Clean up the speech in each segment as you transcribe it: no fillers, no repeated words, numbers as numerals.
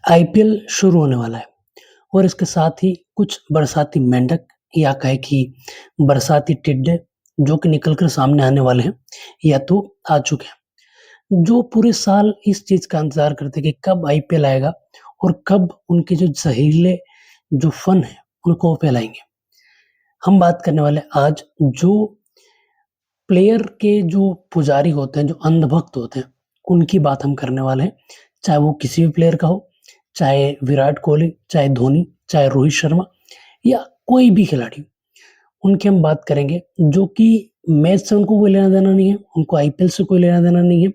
IPL शुरू होने वाला है और इसके साथ ही कुछ बरसाती मेंढक या कहें कि बरसाती टिड्डे जो कि निकल कर सामने आने वाले हैं या तो आ चुके हैं। जो पूरे साल इस चीज़ का इंतज़ार करते हैं कि कब आईपीएल आएगा और कब उनके जो ज़हरीले जो फन है उनको वो फैलाएँगे। हम बात करने वाले हैं आज जो प्लेयर के जो पुजारी होते हैं, जो अंधभक्त होते हैं, उनकी बात हम करने वाले हैं। चाहे वो किसी भी प्लेयर का हो, चाहे विराट कोहली, चाहे धोनी, चाहे रोहित शर्मा या कोई भी खिलाड़ी हो, उनकी हम बात करेंगे जो कि मैच से उनको कोई लेना-देना नहीं है, उनको आईपीएल से कोई लेना-देना नहीं है।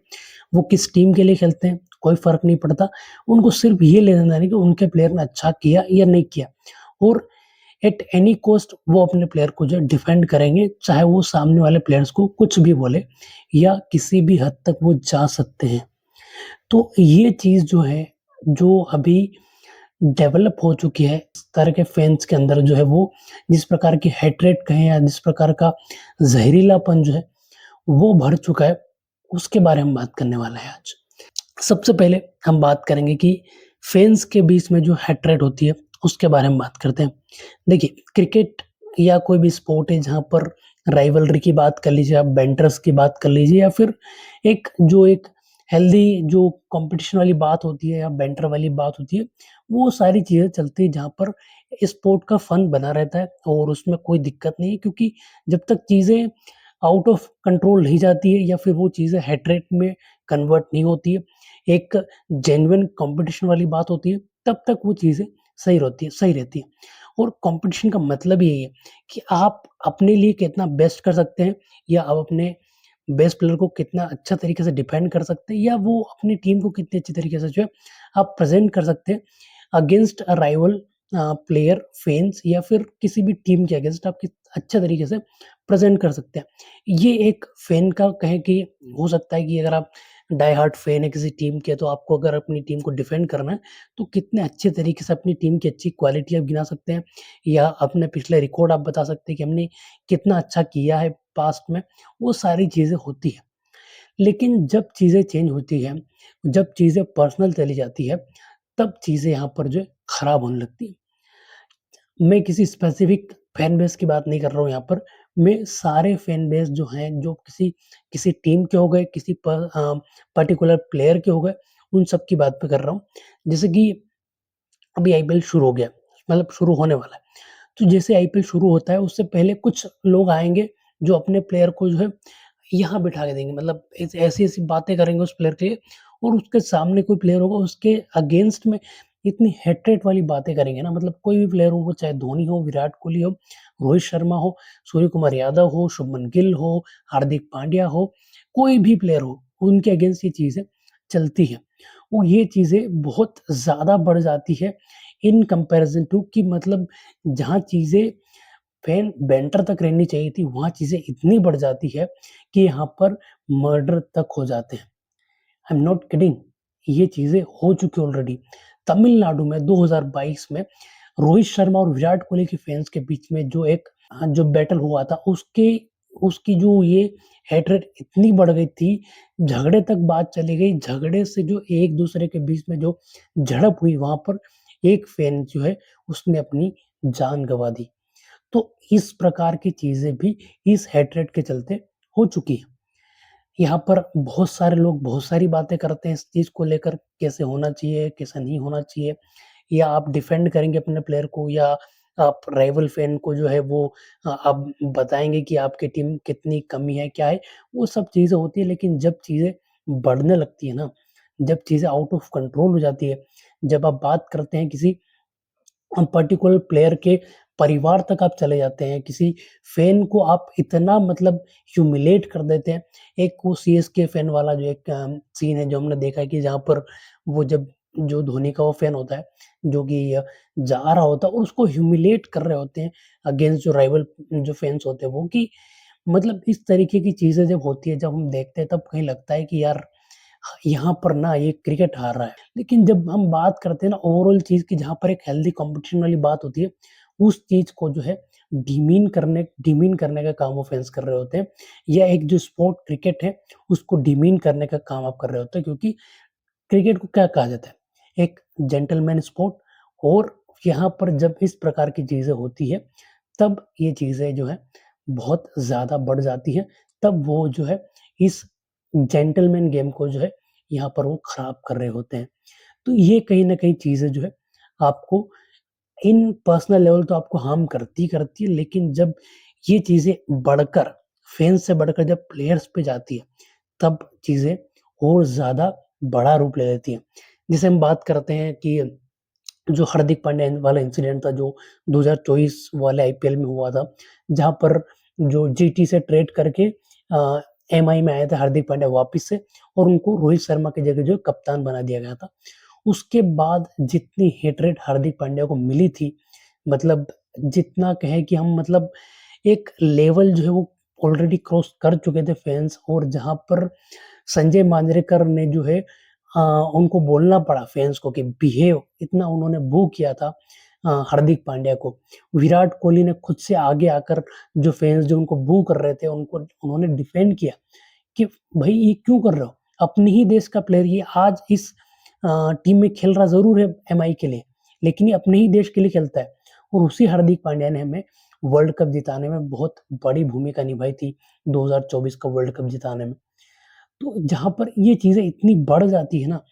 वो किस टीम के लिए खेलते हैं, कोई फ़र्क नहीं पड़ता। उनको सिर्फ़ ये लेना-देना है कि उनके प्लेयर ने अच्छा किया या नहीं किया और एट एनी कॉस्ट वो अपने प्लेयर को जो है डिफेंड करेंगे, चाहे वो सामने वाले प्लेयर्स को कुछ भी बोले या किसी भी हद तक वो जा सकते हैं। तो ये चीज़ जो है, जो अभी डेवलप हो चुकी है, इस तरह के फैन्स के अंदर जो है वो जिस प्रकार की हेट्रेड कहें या जिस प्रकार का ज़हरीलापन जो है, वो भर चुका है, उसके बारे में हम बात करने वाले हैं आज। सबसे पहले हम बात करेंगे कि फैन्स के बीच में जो हेट्रेड होती है, उसके बारे में बात करते हैं। देखिए, क्रिकेट या कोई भी स्पोर्ट है जहाँ पर राइवलरी की बात कर लीजिए आप, बैंटर्स की बात कर लीजिए या फिर एक हेल्दी जो कॉम्पिटिशन वाली बात होती है या बैंटर वाली बात होती है, वो सारी चीज़ें चलती है जहाँ पर स्पोर्ट का फन बना रहता है और उसमें कोई दिक्कत नहीं है क्योंकि जब तक चीज़ें आउट ऑफ कंट्रोल नहीं जाती है या फिर वो चीज़ें हेट्रेड में कन्वर्ट नहीं होती है, एक जेन्युइन कॉम्पिटिशन वाली बात होती है, तब तक वो चीज़ें सही रहती है। और कॉम्पिटिशन का मतलब यही है कि आप अपने लिए कितना बेस्ट कर सकते हैं या आप अपने बेस्ट प्लेयर को कितना अच्छा तरीके से डिफेंड कर सकते हैं या वो अपनी टीम को कितने अच्छे तरीके से जो है आप प्रेज़ेंट कर सकते हैं against a rival player, fans या फिर किसी भी टीम के अगेंस्ट आप किस अच्छे तरीके से प्रेज़ेंट कर सकते हैं। ये एक फैन का कहें कि हो सकता है कि अगर आप डाई हार्ड फैन है किसी टीम के, तो आपको अगर अपनी टीम को डिफेंड करना है, तो कितने अच्छे तरीके से अपनी टीम की अच्छी क्वालिटी आप गिना सकते हैं या अपने पिछले रिकॉर्ड आप बता सकते हैं कि हमने कितना अच्छा किया है पास्ट में, वो सारी चीज़ें होती हैं। लेकिन जब चीज़ें चेंज होती हैं, जब चीज़ें पर्सनल चली जाती है, तब चीज़ें यहाँ पर जो है खराब होने लगती हैं। मैं किसी स्पेसिफिक फैन बेस की बात नहीं कर रहा हूँ यहाँ पर। मैं सारे फैन बेस जो हैं, जो किसी किसी टीम के हो गए, पर्टिकुलर प्लेयर के हो गए, उन सब की बात मैं कर रहा हूँ। जैसे कि अभी आईपीएल शुरू हो गया, मतलब शुरू होने वाला है। तो जैसे आईपीएल शुरू होता है, उससे पहले कुछ लोग आएँगे, जो अपने प्लेयर को जो है यहाँ बिठा के देंगे। मतलब ऐसी-ऐसी बातें करेंगे उस प्लेयर के लिए और उसके सामने कोई प्लेयर होगा, उसके अगेंस्ट में इतनी हेट्रेड वाली बातें करेंगे ना, मतलब कोई भी प्लेयर हो, वो चाहे धोनी हो, विराट कोहली हो, रोहित शर्मा हो, सूर्य कुमार यादव हो, शुभमन गिल हो, हार्दिक पांड्या हो, कोई भी प्लेयर हो, उनके अगेंस्ट ये चीज़ें चलती हैं। और ये चीज़ें बहुत ज़्यादा बढ़ जाती है इन कंपैरिज़न टू कि मतलब जहाँ चीज़ें फैन बैंटर तक रहनी चाहिए थी, वहाँ चीज़ें इतनी बढ़ जाती है कि यहाँ पर मर्डर तक हो जाते हैं। आई एम नॉट किडिंग, ये चीज़ें हो चुकी ऑलरेडी। तमिलनाडु में 2022 में रोहित शर्मा और विराट कोहली के फैन्स के बीच में जो बैटल हुआ था, उसकी जो ये हेट्रेड इतनी बढ़ गई थी, झगड़े तक बात चली गई। झगड़े से जो एक-दूसरे के बीच में जो झड़प हुई, वहाँ पर एक फैन जो है, उसने अपनी जान गँवा दी। तो इस प्रकार की चीज़ें भी इस हेट्रेड के चलते हो चुकी हैं। यहाँ पर बहुत सारे लोग बहुत सारी बातें करते हैं इस चीज़ को लेकर, कैसे होना चाहिए, कैसे नहीं होना चाहिए या आप डिफेंड करेंगे अपने प्लेयर को या आप राइवल फैन को जो है वो आप बताएँगे कि आपकी टीम कितनी कमी है, क्या है, वो सब चीज़ें होती हैं। लेकिन जब चीज़ें बढ़ने लगती है ना, जब चीज़ें आउट ऑफ कंट्रोल हो जाती है, जब आप बात करते हैं किसी पर्टिकुलर प्लेयर के परिवार तक आप चले जाते हैं, किसी फैन को आप इतना मतलब ह्यूमिलिएट कर देते हैं। एक वो सीएसके फैन वाला जो एक सीन है जो हमने देखा है कि जहाँ पर वो जब जो धोनी का वो फैन होता है, जो कि जा रहा होता है और उसको ह्यूमिलिएट कर रहे होते हैं अगेंस्ट जो राइवल जो फैन्स होते हैं वो कि मतलब इस तरीके की चीज़ें जब होती है, जब हम देखते हैं तब कहीं लगता है कि यार यहाँ पर ना ये क्रिकेट हार रहा है। लेकिन जब हम बात करते हैं ना ओवरऑल चीज़ की जहाँ पर एक हेल्दी कॉम्पिटिशन वाली बात होती है, उस चीज़ को जो है डीमीन करने का काम वो फैन्स कर रहे होते हैं या एक जो स्पोर्ट क्रिकेट है, उसको डीमीन करने का काम आप कर रहे होते हैं क्योंकि क्रिकेट को क्या कहा जाता है? एक जेंटलमैन स्पोर्ट। और यहाँ पर जब इस प्रकार की चीज़ें होती है, तब ये चीज़ें जो है बहुत ज़्यादा बढ़ जाती हैं। तब वो जो है इस जेंटलमैन गेम को जो है यहाँ पर वो खराब कर रहे होते हैं। तो ये कहीं न कहीं चीज़ें जो है आपको इन पर्सनल लेवल तो आपको हार्म करती ही करती है, लेकिन जब ये चीज़ें बढ़कर फैन्स से बढ़कर जब प्लेयर्स पे जाती है, तब चीज़ें और ज़्यादा बड़ा रूप ले लेती हैं। जैसे हम बात करते हैं कि जो हार्दिक पांड्या वाला इंसिडेंट था जो 2024 वाले आईपीएल में हुआ था, जहाँ पर जो जीटी से ट्रेड करके एमआई में आए थे हार्दिक पांड्या वापिस से और उनको रोहित शर्मा की जगह जो कप्तान बना दिया गया था। उसके बाद जितनी हेटरेट हार्दिक पांड्या को मिली थी, मतलब जितना कहें कि हम मतलब एक लेवल जो है वो ऑलरेडी क्रॉस कर चुके थे फैन्स, और जहाँ पर संजय मांजरेकर ने जो है उनको बोलना पड़ा फैन्स को कि बिहेव, इतना उन्होंने बू किया था हार्दिक पांड्या को। विराट कोहली ने खुद से आगे आकर जो फैन्स जो उनको बू कर रहे थे, उनको उन्होंने डिफेंड किया कि भाई ये क्यों कर रहे हो? अपने ही देश का प्लेयर ये आज इस टीम में खेल रहा ज़रूर है एमआई के लिए, लेकिन ये अपने ही देश के लिए खेलता है। और उसी हार्दिक पांड्या ने हमें वर्ल्ड कप जिताने में बहुत बड़ी भूमिका निभाई थी, 2024 का वर्ल्ड कप जिताने में। तो जहाँ पर ये चीज़ें इतनी बढ़ जाती है ना,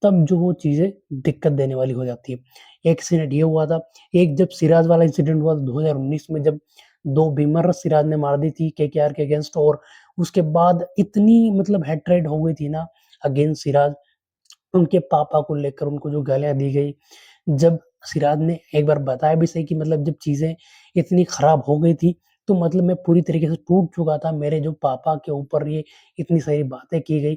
तब जो वो चीज़ें दिक्कत देने वाली हो जाती है। एक इंसिडेंट ये हुआ था, एक जब सिराज वाला इंसिडेंट हुआ था 2019 में, जब 2 बीमर सिराज ने मार दी थी केकेआर के अगेंस्ट, और उसके बाद इतनी मतलब हेट्रेड हो गई थी ना अगेंस्ट सिराज, उनके पापा को लेकर उनको जो गालियाँ दी गई। जब सिराज ने एक बार बताया भी सही कि मतलब जब चीज़ें इतनी खराब हो गई थी, तो मतलब मैं पूरी तरीके से टूट चुका था, मेरे जो पापा के ऊपर ये इतनी सारी बातें की गई,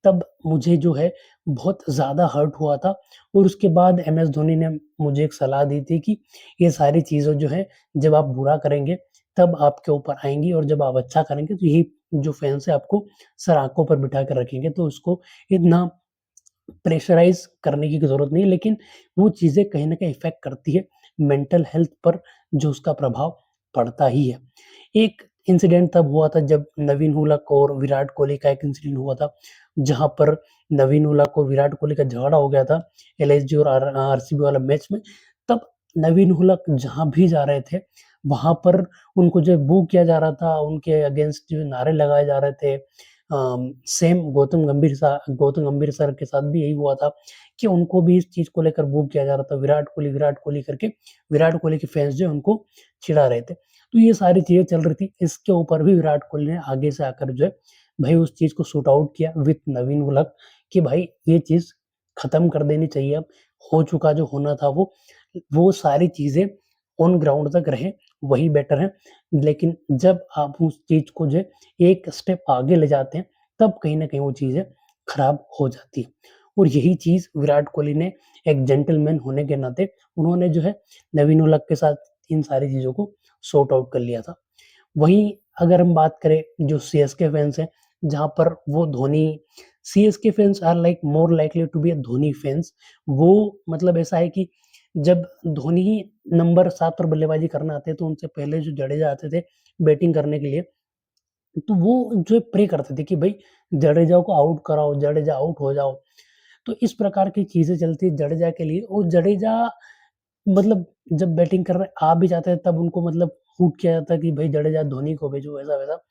तब मुझे जो है बहुत ज़्यादा हर्ट हुआ था। और उसके बाद एमएस धोनी ने मुझे एक सलाह दी थी कि ये सारी चीज़ें जो हैं, जब आप बुरा करेंगे, तब आपके ऊपर आएँगी, और जब आप अच्छा करेंगे, तो यही जो फैन्स है आपको सर आँखों पर बिठा कर रखेंगे। तो उसको इतना प्रेशराइज़ करने की ज़रूरत नहीं है, लेकिन वो चीज़ें कहीं न कहीं इफ़ेक्ट करती है मेंटल हेल्थ पर, जो उसका प्रभाव पड़ता ही है। एक इंसिडेंट तब हुआ था जब नवीन उलक और विराट कोहली का एक इंसिडेंट हुआ था, जहाँ पर नवीन उलक और विराट कोहली का झगड़ा हो गया था एलएसजी और आरसीबी वाला मैच में। तब नवीन उलक जहाँ भी जा रहे थे, वहाँ पर उनको जो बू किया जा रहा था, उनके अगेंस्ट जो नारे लगाए जा रहे थे। सेम गौतम गंभीर सर के साथ भी यही हुआ था कि उनको भी इस चीज़ को लेकर बू किया जा रहा था, विराट कोहली करके, विराट कोहली के फैन्स जो हैं उनको चिढ़ा रहे थे। तो ये सारी चीज़ें चल रही थी, इसके ऊपर भी विराट कोहली ने आगे से आकर जो है भाई उस चीज़ को शूट आउट किया विथ नवीन उलक कि भाई ये चीज़ खत्म कर देनी चाहिए अब, हो चुका जो होना था वो सारी चीज़ें ऑन ग्राउंड तक रहें, वही बेटर है। लेकिन जब आप उस चीज़ को जो है एक स्टेप आगे ले जाते हैं, तब कहीं न कहीं वो चीज़ें खराब हो जाती हैं। और यही चीज़ विराट कोहली ने एक जेंटलमैन होने के नाते उन्होंने जो है नवीन उलक के साथ इन सारी चीज़ों को सॉर्ट आउट कर लिया था। वहीं अगर हम बात करें जो सीएसके फैन्स हैं, जहाँ पर वो Dhoni, CSK fans are like more likely to be a Dhoni fans. वो मतलब ऐसा है कि जब धोनी नंबर 7 पर बल्लेबाज़ी करने आते हैं, तो उनसे पहले जो जडेजा आते थे बैटिंग करने के लिए, तो वो जो है प्रे करते थे कि भई जडेजा को आउट कराओ, जडेजा आउट हो जाओ। तो इस प्रकार की चीज़ें चलती है जडेजा के लिए, और जडेजा मतलब जब बैटिंग करने आ भी जाते हैं, तब उनको मतलब हूट किया जाता है कि भाई जडेजा धोनी को भेजो, ऐसा-वैसा।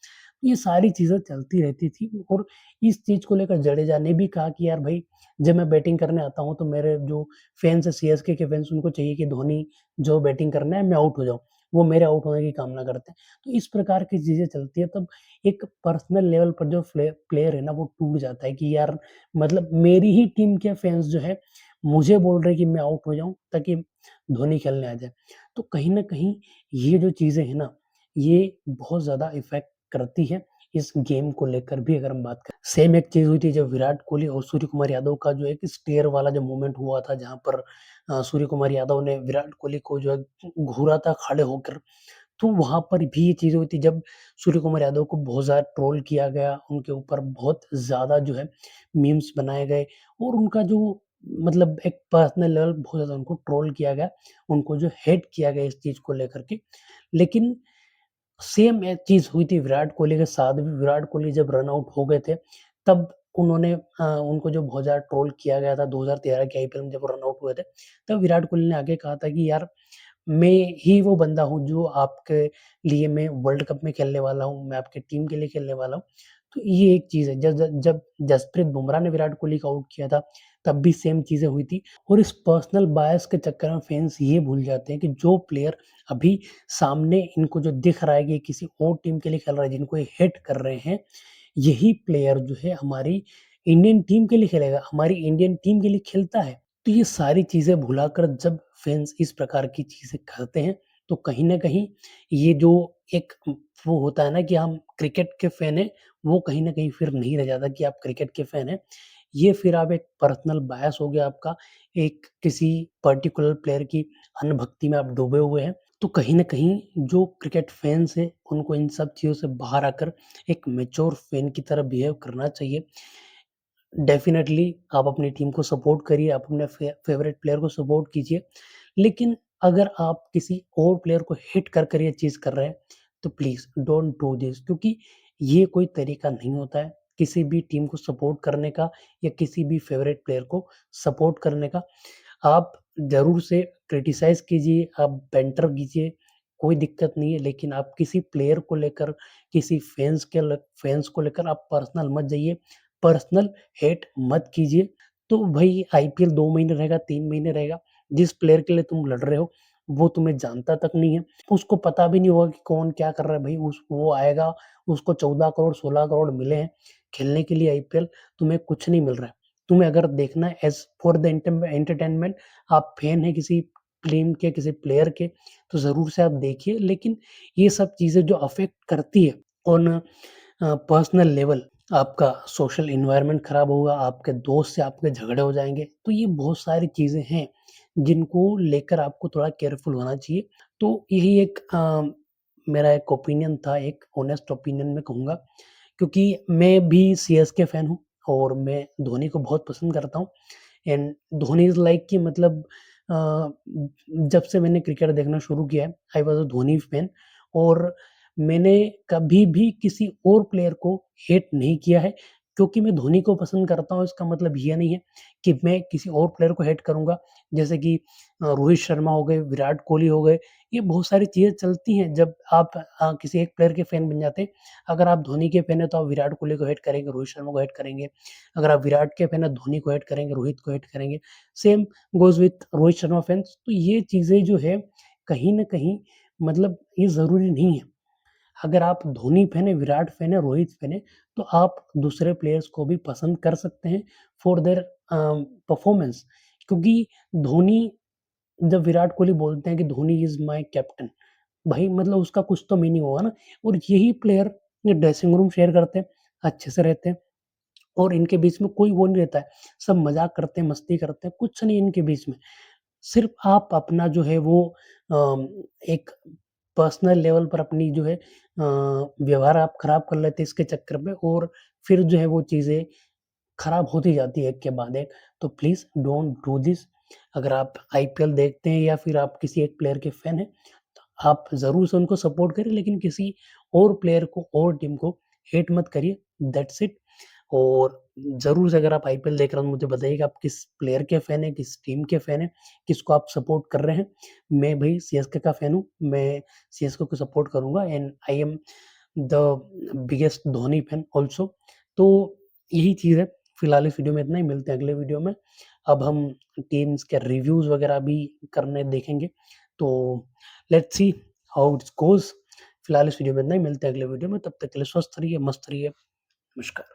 ये सारी चीज़ें चलती रहती थी, और इस चीज़ को लेकर जडेजा ने भी कहा कि यार भाई, जब मैं बैटिंग करने आता हूँ, तो मेरे जो फैन्स हैं सीएसके के फैन्स, उनको चाहिए कि धोनी जो बैटिंग करना है मैं आउट हो जाऊँ। वो मेरे आउट होने की कामना करते हैं। तो इस प्रकार की चीज़ें चलती है, तब एक पर्सनल लेवल पर जो प्लेयर है ना, वो टूट जाता है कि यार मतलब मेरी ही टीम के फैन्स जो है, मुझे बोल रहे हैं कि मैं आउट हो जाऊँ ताकि धोनी खेलने आ जाए। तो कहीं न कहीं ये जो चीज़ें हैं ना, ये बहुत ज़्यादा इफ़ेक्ट करती हैं इस गेम को लेकर भी अगर हम बात करें। सेम एक चीज़ हुई थी जब विराट कोहली और सूर्य कुमार यादव का जो एक स्टेयर वाला जो मोमेंट हुआ था, जहाँ पर सूर्य कुमार यादव ने विराट कोहली को जो है घूरा था खड़े होकर। तो वहाँ पर भी ये चीज़ें हुई थी जब सूर्य कुमार यादव को बहुत ज़्यादा ट्रोल किया गया, उनके ऊपर बहुत ज़्यादा जो है मीम्स बनाए गए, और उनका जो मतलब एक पर्सनल लेवल बहुत ज़्यादा उनको ट्रोल किया गया, उनको जो हेट किया गया इस चीज़ को लेकर के। लेकिन सेम एक चीज़ हुई थी विराट कोहली के साथ भी, विराट कोहली जब रन आउट हो गए थे, तब उन्होंने उनको जो बहुत ज़्यादा ट्रोल किया गया था 2013 के आईपीएल में जब वो रन आउट हुए थे, तब विराट कोहली ने आगे कहा था कि यार मैं ही वो बंदा हूँ जो आपके लिए मैं वर्ल्ड कप में खेलने वाला हूँ, मैं आपकी टीम के लिए खेलने वाला हूँ। तो ये एक चीज़ है, जब जसप्रीत बुमराह ने विराट कोहली को आउट किया था, तब भी सेम चीज़ें हुई थी और इस पर्सनल बायस के चक्कर में फैन्स ये भूल जाते हैं कि जो प्लेयर अभी सामने इनको जो दिख रहा है कि किसी और टीम के लिए खेल रहा है, जिनको ये हिट कर रहे हैं, यही प्लेयर जो है हमारी इंडियन टीम के लिए खेलेगा, हमारी इंडियन टीम के लिए खेलता है। तो ये सारी चीज़ें भुलाकर जब फैन्स इस प्रकार की चीज़ें करते हैं, तो कहीं न कहीं ये जो एक वो होता है ना कि हम क्रिकेट के फैन हैं, वो कहीं न कहीं फिर नहीं रह जाता कि आप क्रिकेट के फैन हैं। ये फिर आप एक पर्सनल बायस हो गया आपका, एक किसी पर्टिकुलर प्लेयर की अंधभक्ति में आप डूबे हुए हैं। तो कहीं न कहीं जो क्रिकेट फैन्स हैं, उनको इन सब चीज़ों से बाहर आकर एक मैच्योर फैन की तरह बिहेव करना चाहिए। डेफ़िनेटली आप अपनी टीम को सपोर्ट करिए, आप अपने फ़ेवरेट प्लेयर को सपोर्ट कीजिए। लेकिन अगर आप किसी और प्लेयर को हिट कर ये चीज़ कर रहे हैं, तो प्लीज़ डोंट डू दिस, क्योंकि ये कोई तरीका नहीं होता है, किसी भी टीम को सपोर्ट करने का या किसी भी फ़ेवरेट प्लेयर को सपोर्ट करने का। आप ज़रूर से क्रिटिसाइज़ कीजिए, आप बैंटर कीजिए, कोई दिक्कत नहीं है, लेकिन आप किसी प्लेयर को लेकर, किसी फैन्स को लेकर आप पर्सनल मत जाइए, पर्सनल हेट मत कीजिए। तो भई आईपीएल 2 महीने रहेगा, 3 महीने रहेगा, जिस प्लेयर के लिए तुम लड़ रहे हो, वो तुम्हें जानता तक नहीं है, उसको पता भी नहीं होगा कि कौन क्या कर रहा है भई, वो आएगा, उसको 14 करोड़, 16 करोड़ मिले हैं, खेलने के लिए आईपीएल, तुम्हें कुछ नहीं मिल रहा है। तुम्हें अगर देखना है एज़ फॉर द एंटरटेनमेंट, आप फैन हैं किसी टीम के, किसी प्लेयर के, तो ज़रूर से आप देखिए, लेकिन ये सब चीज़ें जो अफ़ेक्ट करती है ऑन पर्सनल लेवल, आपका सोशल एनवायरनमेंट खराब होगा, आपके दोस्त से आपके झगड़े हो जाएँगे, तो ये बहुत सारी चीज़ें हैं, जिनको लेकर आपको थोड़ा केयरफुल होना चाहिए। तो यही एक मेरा एक ओपिनियन था, एक ऑनेस्ट ओपिनियन मैं कहूँगा, क्योंकि मैं भी सीएसके फैन हूँ और मैं धोनी को बहुत पसंद करता हूँ। एंड धोनी इज़ लाइक कि मतलब अ, जब से मैंने क्रिकेट देखना शुरू किया है, I was a Dhoni fan और मैंने कभी भी किसी और प्लेयर को हेट नहीं किया है, क्योंकि मैं धोनी को पसंद करता हूँ, इसका मतलब ये नहीं है कि मैं किसी और प्लेयर को हेट करूँगा। जैसे कि रोहित शर्मा हो गए, विराट कोहली हो गए, ये बहुत सारी चीज़ें चलती हैं जब आप किसी एक प्लेयर के फैन बन जाते हैं। अगर आप धोनी के फैन हैं, तो आप विराट कोहली को हेट करेंगे, रोहित शर्मा को हेट करेंगे। अगर आप विराट के फैन हैं, धोनी को हेट करेंगे, रोहित को हेट करेंगे। Same goes with Rohit Sharma fans. तो ये चीज़ें जो है, कहीं न कहीं मतलब ये ज़रूरी नहीं है। अगर आप धोनी फैन हैं, विराट फैन हैं, रोहित फैन हैं, तो आप दूसरे प्लेयर्स को भी पसंद कर सकते हैं फॉर देयर परफॉर्मेंस, क्योंकि धोनी, जब विराट कोहली बोलते हैं कि धोनी इज़ माय कैप्टन, भाई मतलब उसका कुछ तो मीनिंग होगा ना। और यही प्लेयर ये ड्रेसिंग रूम शेयर करते हैं, अच्छे से रहते हैं और इनके बीच में कोई वो नहीं रहता है। सब मज़ाक करते हैं, मस्ती करते हैं, कुछ नहीं इनके बीच में। सिर्फ़ आप अपना जो है वो एक पर्सनल लेवल पर अपनी जो है व्यवहार आप खराब कर लेते हैं इसके चक्कर में और फिर जो है वो चीज़ें खराब होती जाती है एक के बाद एक। तो प्लीज़ डोंट डू दिस। अगर आप आईपीएल देखते हैं या फिर आप किसी एक प्लेयर के फैन हैं, तो आप ज़रूर से उनको सपोर्ट करिए, लेकिन किसी और प्लेयर को और टीम को हेट मत करिए, दैट्स इट। और ज़रूर से अगर आप आईपीएल देख रहे हो, मुझे बताइए कि आप किस प्लेयर के फैन हैं, किस टीम के फैन हैं, किसको आप सपोर्ट कर रहे हैं। मैं भई सीएसके का फैन हूँ, मैं सीएसके को सपोर्ट करूँगा and I am the biggest Dhoni fan also. तो यही चीज़ है, फिलहाल इस वीडियो में इतना ही, मिलते हैं अगले वीडियो में। अब हम टीम्स के रिव्यूज़ वगैरह भी करने देखेंगे, तो let's see how it's goes. फिलहाल इस वीडियो में इतना ही, मिलते हैं अगले वीडियो में, तब तक के लिए स्वस्थ रहिए, मस्त रहिए। नमस्कार।